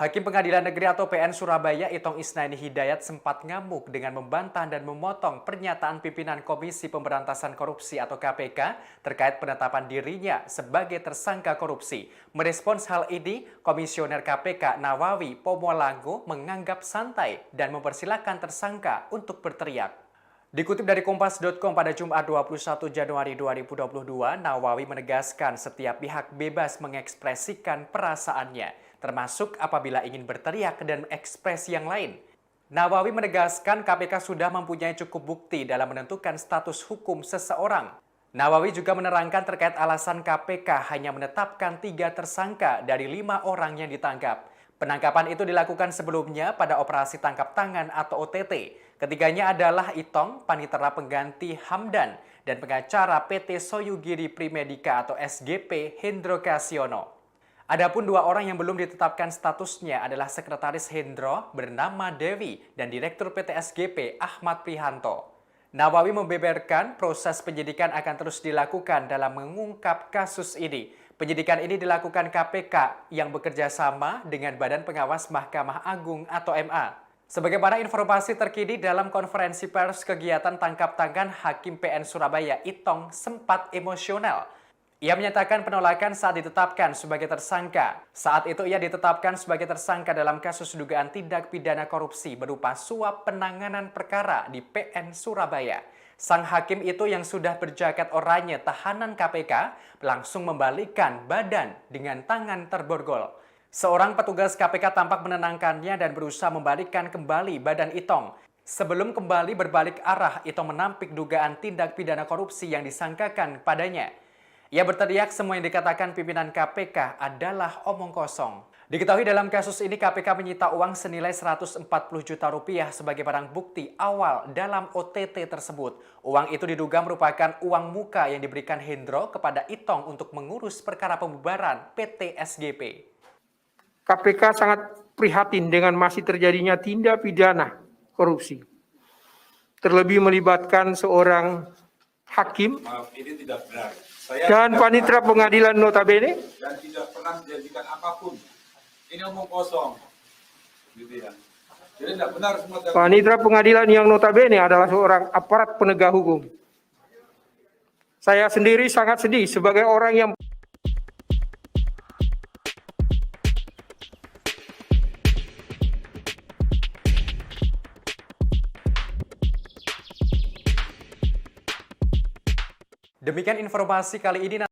Hakim Pengadilan Negeri atau PN Surabaya Itong Isnaini Hidayat sempat ngamuk dengan membantah dan memotong pernyataan pimpinan Komisi Pemberantasan Korupsi atau KPK terkait penetapan dirinya sebagai tersangka korupsi. Merespons hal ini, Komisioner KPK Nawawi Pomolango menganggap santai dan mempersilahkan tersangka untuk berteriak. Dikutip dari Kompas.com pada Jumat 21 Januari 2022, Nawawi menegaskan setiap pihak bebas mengekspresikan perasaannya, termasuk apabila ingin berteriak dan ekspresi yang lain. Nawawi menegaskan KPK sudah mempunyai cukup bukti dalam menentukan status hukum seseorang. Nawawi juga menerangkan terkait alasan KPK hanya menetapkan 3 tersangka dari 5 orang yang ditangkap. Penangkapan itu dilakukan sebelumnya pada operasi tangkap tangan atau OTT. Ketiganya adalah Itong, panitera pengganti Hamdan, dan pengacara PT Soyugiri Primedika atau SGP Hendro Kasyono. Adapun 2 orang yang belum ditetapkan statusnya adalah Sekretaris Hendro bernama Dewi dan Direktur PT SGP Ahmad Prihanto. Nawawi membeberkan proses penyidikan akan terus dilakukan dalam mengungkap kasus ini. Penyidikan ini dilakukan KPK yang bekerja sama dengan Badan Pengawas Mahkamah Agung atau MA. Sebagaimana informasi terkini dalam konferensi pers kegiatan tangkap tangan Hakim PN Surabaya Itong sempat emosional. Ia menyatakan penolakan saat ditetapkan sebagai tersangka. Saat itu ia ditetapkan sebagai tersangka dalam kasus dugaan tindak pidana korupsi berupa suap penanganan perkara di PN Surabaya. Sang hakim itu yang sudah berjaket oranye tahanan KPK langsung membalikkan badan dengan tangan terborgol. Seorang petugas KPK tampak menenangkannya dan berusaha membalikkan kembali badan Itong. Sebelum kembali berbalik arah, Itong menampik dugaan tindak pidana korupsi yang disangkakan padanya. Ia berteriak semua yang dikatakan pimpinan KPK adalah omong kosong. Diketahui dalam kasus ini KPK menyita uang senilai 140 juta rupiah sebagai barang bukti awal dalam OTT tersebut. Uang itu diduga merupakan uang muka yang diberikan Hendro kepada Itong untuk mengurus perkara pembubaran PT SGP. KPK sangat prihatin dengan masih terjadinya tindak pidana korupsi. Terlebih melibatkan seorang hakim. Maaf, ini tidak benar. Dan panitera pengadilan notabene. Dan tidak pernah menjanjikan apapun. Ini omong kosong. Gitu ya. Jadi tidak benar semua. Panitera pengadilan yang notabene adalah seorang aparat penegak hukum. Saya sendiri sangat sedih sebagai orang yang Demikian informasi kali ini.